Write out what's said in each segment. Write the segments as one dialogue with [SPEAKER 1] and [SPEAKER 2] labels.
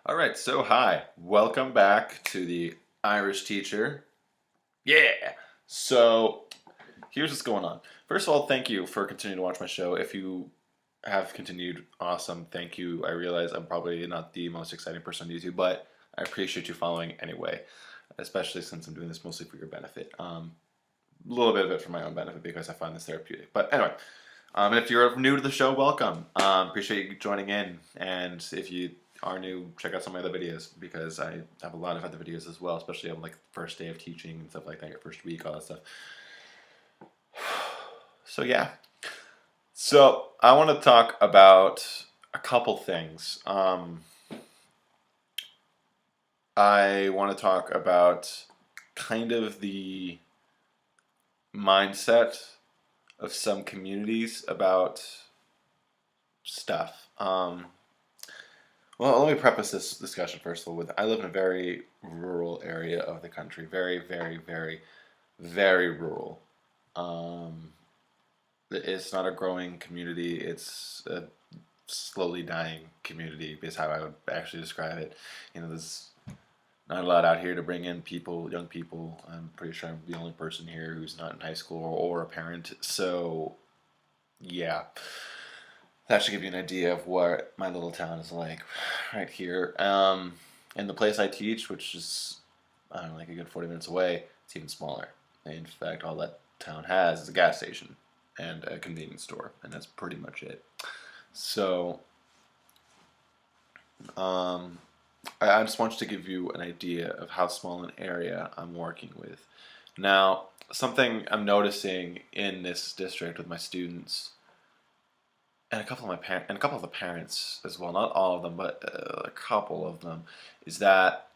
[SPEAKER 1] All right, so hi, welcome back to the Irish Teacher. Yeah. So here's what's going on. First of all, thank you for continuing to watch my show. If you have continued, awesome. Thank you. I realize I'm probably not the most exciting person on YouTube, but I appreciate you following anyway, especially since I'm doing this mostly for your benefit. A little bit of it for my own benefit because I find this therapeutic. But anyway, if you're new to the show, welcome. Appreciate you joining in. And if you are new, check out some of my other videos because I have a lot of other videos as well, especially on like first day of teaching and stuff like that, your first week, all that stuff. So yeah. So I want to talk about a couple things. I want to talk about kind of the mindset of some communities about stuff. Well, let me preface this discussion first of all with I live in a very rural area of the country, very, very, very, very rural. Um, it's not a growing community; it's a slowly dying community. Is how I would actually describe it. There's not a lot out here to bring in people, young people. I'm pretty sure I'm the only person here who's not in high school or a parent. So, yeah. That should give you an idea of what my little town is like right here. And the place I teach, which is, I don't know, like a good 40 minutes away, it's even smaller. In fact, all that town has is a gas station and a convenience store, and that's pretty much it. So, um, I just want to give you an idea of how small an area I'm working with. Now, something I'm noticing in this district with my students and a couple of the parents as well, not all of them, but a couple of them, is that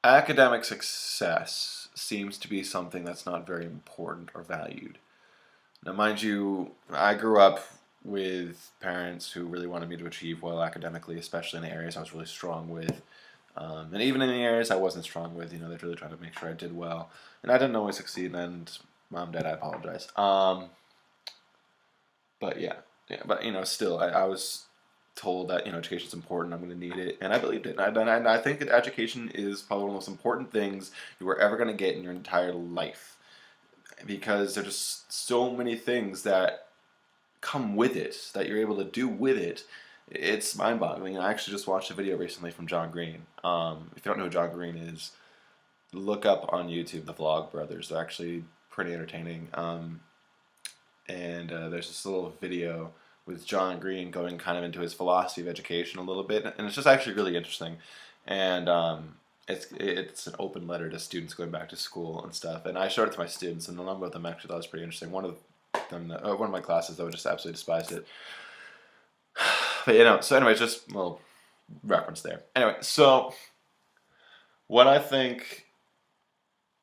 [SPEAKER 1] academic success seems to be something that's not very important or valued. Now, mind you, I grew up with parents who really wanted me to achieve well academically, especially in the areas I was really strong with. And even in the areas I wasn't strong with, they'd really try to make sure I did well. And I didn't always succeed, and mom, dad, I apologize. But yeah, but still, I was told that education's important. I'm going to need it, and I believed it. And I think that education is probably one of the most important things you are ever going to get in your entire life, because there's just so many things that come with it that you're able to do with it. It's mind-boggling. I actually just watched a video recently from John Green. If you don't know who John Green is, look up on YouTube the Vlog Brothers. They're actually pretty entertaining. And there's this little video with John Green going kind of into his philosophy of education a little bit, and it's just actually really interesting. And it's an open letter to students going back to school and stuff. And I showed it to my students, and a number of them actually thought it was pretty interesting. One of my classes though just absolutely despised it. But so anyway, just a little reference there. Anyway, so what I think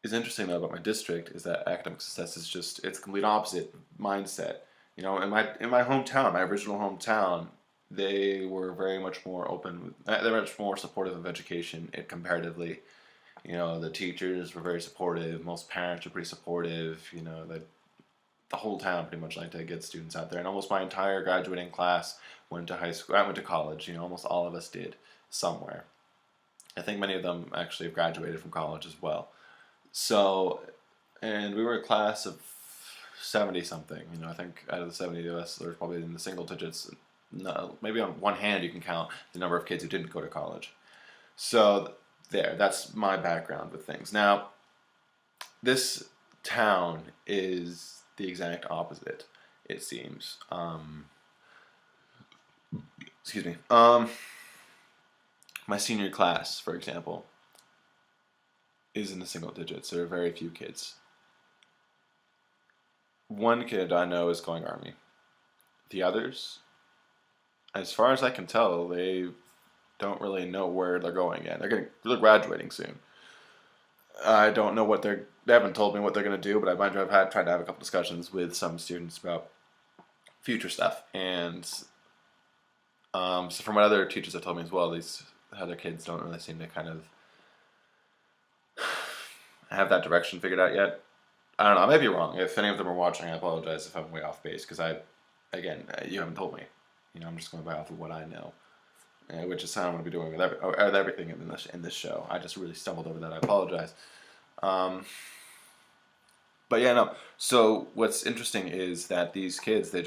[SPEAKER 1] is interesting though about my district is that academic success is it's complete opposite mindset. In my hometown, my original hometown, they were very much more open. They're much more supportive of education comparatively. The teachers were very supportive. Most parents were pretty supportive. The whole town pretty much liked to get students out there, and almost my entire graduating class went to high school. I went to college. Almost all of us did somewhere. I think many of them actually have graduated from college as well. So, and we were a class of 70 something. I think out of the 70 of us, there's probably in the single digits. No, maybe on one hand you can count the number of kids who didn't go to college. So, that's my background with things. Now, this town is the exact opposite, it seems. Excuse me. My senior class, for example, is in the single digits. There are very few kids. One kid I know is going Army. The others, as far as I can tell, they don't really know where they're going yet. They're graduating soon. I don't know they haven't told me what they're going to do, but I've tried to have a couple discussions with some students about future stuff. And so from what other teachers have told me as well, these other kids don't really seem to kind of have that direction figured out yet. I don't know. I may be wrong. If any of them are watching, I apologize if I'm way off base because you haven't told me. I'm just going by off of what I know. which is how I'm going to be doing with everything in this show. I just really stumbled over that. I apologize. Um, but yeah, no. So what's interesting is that these kids, a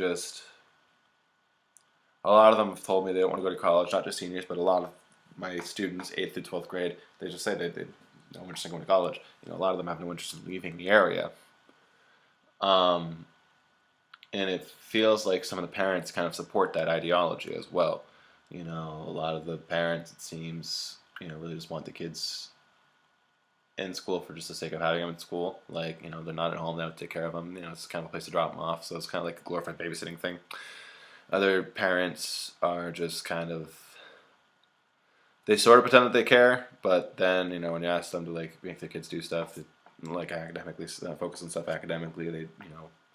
[SPEAKER 1] lot of them have told me they don't want to go to college, not just seniors, but a lot of my students, 8th through 12th grade, they just say they no interest in going to college. A lot of them have no interest in leaving the area. Um, and it feels like some of the parents kind of support that ideology as well. A lot of the parents, it seems, really just want the kids in school for just the sake of having them in school. Like, they're not at home, they don't take care of them. It's kind of a place to drop them off. So it's kind of like a glorified babysitting thing. Other parents are just kind of, they sort of pretend that they care, but then, when you ask them to, like, make their kids do stuff, like academically, focus on stuff academically, they,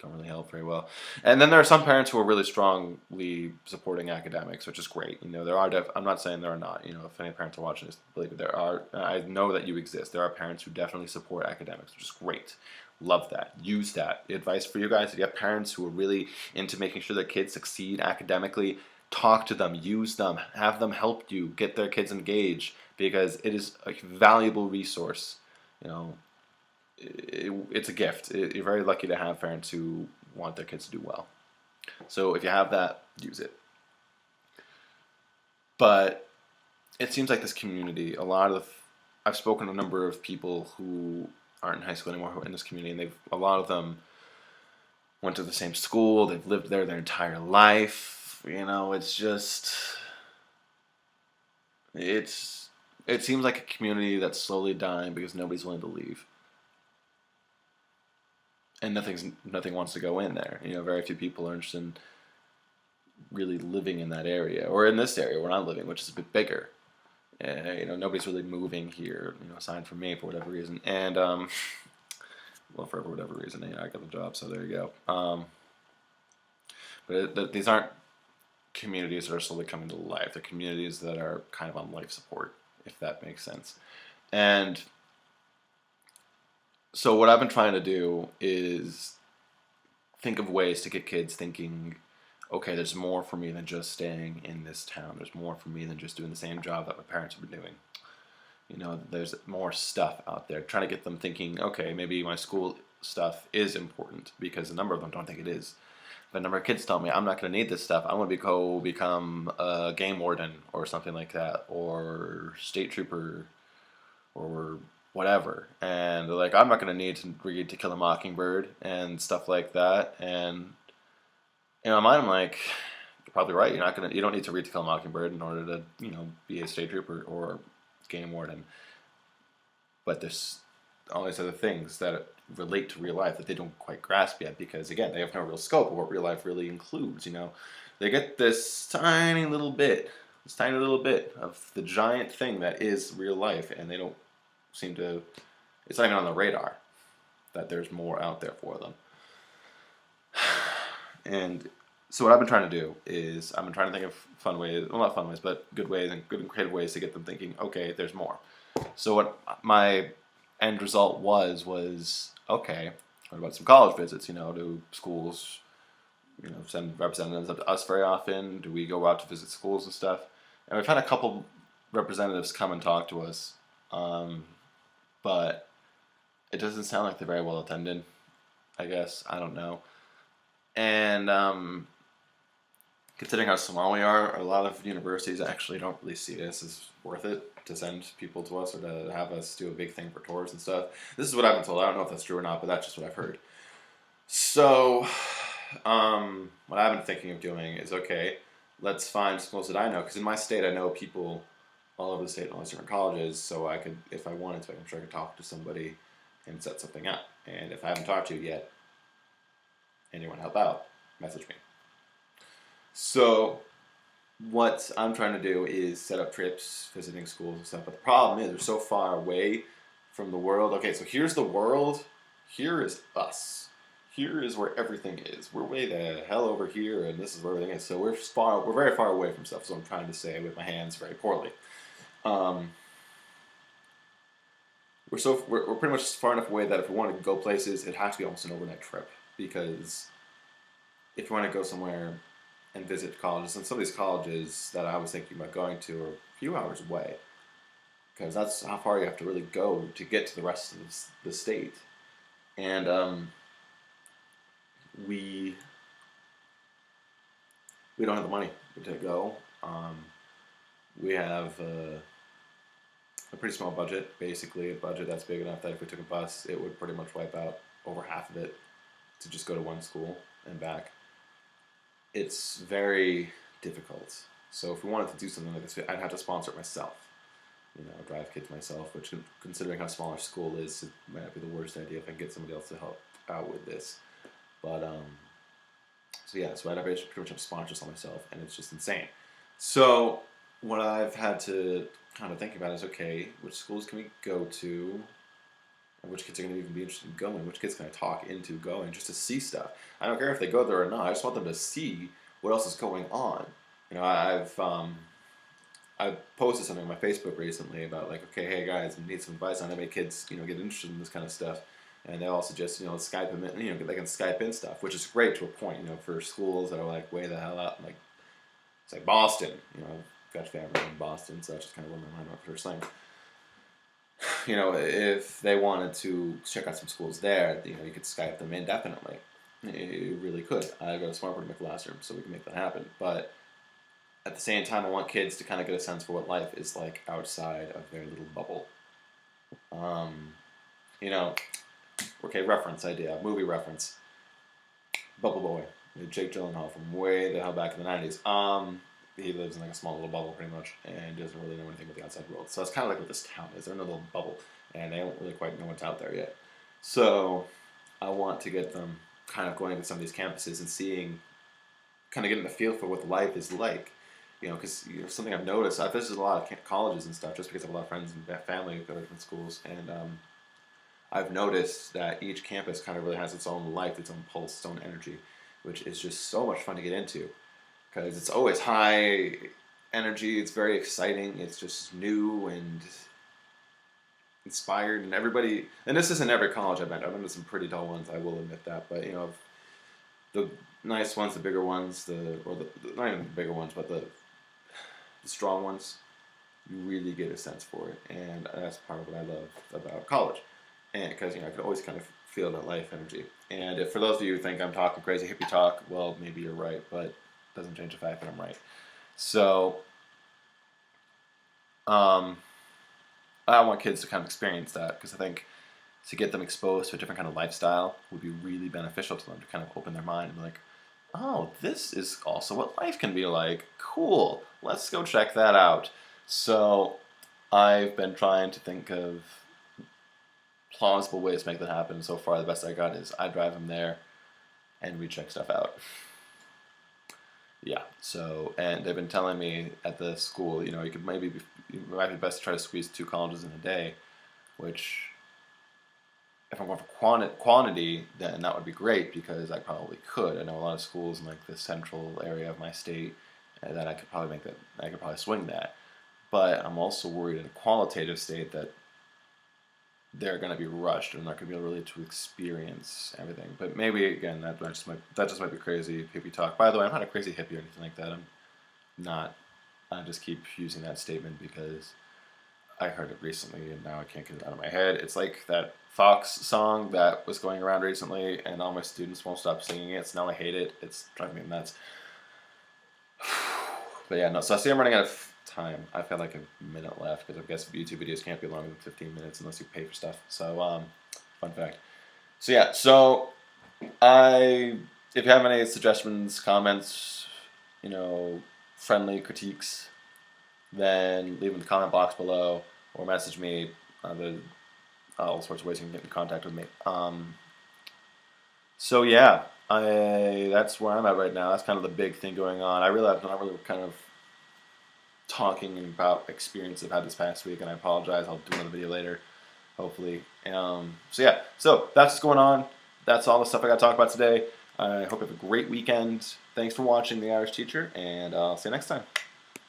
[SPEAKER 1] don't really help very well. And then there are some parents who are really strongly supporting academics, which is great. There are, I'm not saying there are not, if any parents are watching this, believe me, there are, I know that you exist. There are parents who definitely support academics, which is great. Love that. Use that. Advice for you guys, if you have parents who are really into making sure their kids succeed academically, talk to them, use them, have them help you get their kids engaged, because it is a valuable resource. It's a gift. You're very lucky to have parents who want their kids to do well. So if you have that, use it. But it seems like this community, I've spoken to a number of people who aren't in high school anymore who are in this community, and a lot of them went to the same school, they've lived there their entire life. It's just, it seems like a community that's slowly dying because nobody's willing to leave. And nothing wants to go in there. Very few people are interested in really living in that area, or in this area where I'm living, which is a bit bigger. Nobody's really moving here. Aside from me for whatever reason, and well, for whatever reason, I got the job, so there you go. But these aren't communities that are slowly coming to life. They're communities that are kind of on life support, if that makes sense. And so what I've been trying to do is think of ways to get kids thinking, okay, there's more for me than just staying in this town. There's more for me than just doing the same job that my parents have been doing. There's more stuff out there. Trying to get them thinking, okay, maybe my school stuff is important, because a number of them don't think it is. But a number of kids tell me, I'm not going to need this stuff. I'm going to go become a game warden or something like that, or state trooper, or whatever. And they're like, I'm not going to need to read To Kill a Mockingbird and stuff like that. And in my mind, I'm like, you're probably right. You don't need to read To Kill a Mockingbird in order to, be a state trooper or game warden. But there's all these other things that relate to real life that they don't quite grasp yet, because again, they have no real scope of what real life really includes. They get this tiny little bit of the giant thing that is real life, and they don't seem to, it's not even on the radar that there's more out there for them. And so what I've been trying to do is I've been trying to think of fun ways, well, not fun ways, but good ways and good and creative ways to get them thinking, okay, there's more. So what my end result was, okay, what about some college visits, do schools, send representatives up to us very often? Do we go out to visit schools and stuff? And we've had a couple representatives come and talk to us, but it doesn't sound like they're very well attended, I guess. I don't know. And considering how small we are, a lot of universities actually don't really see this as worth it to send people to us or to have us do a big thing for tours and stuff. This is what I've been told. I don't know if that's true or not, but that's just what I've heard. So, what I've been thinking of doing is, okay, let's find schools that I know, because in my state I know people all over the state in all these different colleges, so I could, if I wanted to, I'm sure I could talk to somebody and set something up. And if I haven't talked to you yet, and you want to help out, message me. So what I'm trying to do is set up trips, visiting schools and stuff, but the problem is we're so far away from the world. Okay, so here's the world, here is us. Here is where everything is. We're way the hell over here, and this is where everything is. So we're very far away from stuff, so I'm trying to say with my hands very poorly. We're pretty much far enough away that if we want to go places, it has to be almost an overnight trip, because if you want to go somewhere and visit colleges. And some of these colleges that I was thinking about going to are a few hours away, because that's how far you have to really go to get to the rest of the state. And we we don't have the money to go. We have a pretty small budget, basically a budget that's big enough that if we took a bus, it would pretty much wipe out over half of it to just go to one school and back. It's very difficult. So if we wanted to do something like this, I'd have to sponsor it myself. Drive kids myself, which, considering how small our school is, it might not be the worst idea if I can get somebody else to help out with this. But so I'd have pretty much have sponsors on myself, and it's just insane. So what I've had to kind of think about is, okay, which schools can we go to, and which kids are going to even be interested in going, which kids can I talk into going, just to see stuff. I don't care if they go there or not. I just want them to see what else is going on. I've posted something on my Facebook recently about, like, okay, hey guys, I need some advice on how many kids get interested in this kind of stuff, and they all suggest Skype them in, they can Skype in stuff, which is great to a point, for schools that are like way the hell out, like it's like Boston, I've got family in Boston, so that's just kind of where my mind went first thing. If they wanted to check out some schools there, you could Skype them in definitely. You really could. I got a smartboard in my classroom, so we can make that happen, but at the same time, I want kids to kind of get a sense for what life is like outside of their little bubble. Okay, reference idea, movie reference. Bubble Boy, with Jake Gyllenhaal from way the hell back in the 90s. He lives in like a small little bubble pretty much, and doesn't really know anything about the outside world. So it's kind of like what this town is. They're in a little bubble, and they don't really quite know what's out there yet. So I want to get them kind of going to some of these campuses and kind of getting the feel for what life is like. Because something I've noticed, I've visited a lot of colleges and stuff just because I have a lot of friends and family who go to different schools, and I've noticed that each campus kind of really has its own life, its own pulse, its own energy, which is just so much fun to get into, because it's always high energy, it's very exciting, it's just new and inspired, and everybody, and this isn't every college I've been to some pretty dull ones, I will admit that, but the nice ones, the bigger ones, not even the bigger ones, but the strong ones, you really get a sense for it, and that's part of what I love about college, and because I could always kind of feel that life energy. And if for those of you who think I'm talking crazy hippie talk, well, maybe you're right, but it doesn't change the fact that I'm right. So I want kids to kind of experience that, because I think to get them exposed to a different kind of lifestyle would be really beneficial to them, to kind of open their mind and be like, oh, this is also what life can be like. Cool. Let's go check that out. So I've been trying to think of plausible ways to make that happen. So far, the best I got is I drive them there and we check stuff out. Yeah. So, and they've been telling me at the school, it might be best to try to squeeze 2 colleges in a day, which, if I'm going for quantity, then that would be great, because I probably could. I know a lot of schools in like the central area of my state that I could probably swing that. But I'm also worried in a qualitative state that they're going to be rushed and not going to be able really to experience everything. But maybe again, that just might be crazy hippie talk. By the way, I'm not a crazy hippie or anything like that. I'm not. I just keep using that statement because I heard it recently and now I can't get it out of my head. It's like that Fox song that was going around recently, and all my students won't stop singing it, so now I hate it. It's driving me nuts. But yeah, no, so I see I'm running out of time. I've got like a minute left, because I guess YouTube videos can't be longer than 15 minutes unless you pay for stuff. So, fun fact. So yeah, if you have any suggestions, comments, friendly critiques, then leave them in the comment box below, or message me. There's all sorts of ways you can get in contact with me. So yeah, that's where I'm at right now. That's kind of the big thing going on. I realize I'm not really kind of talking about experience I've had this past week, and I apologize. I'll do another video later, hopefully. So yeah, so that's what's going on. That's all the stuff I got to talk about today. I hope you have a great weekend. Thanks for watching The Irish Teacher, and I'll see you next time.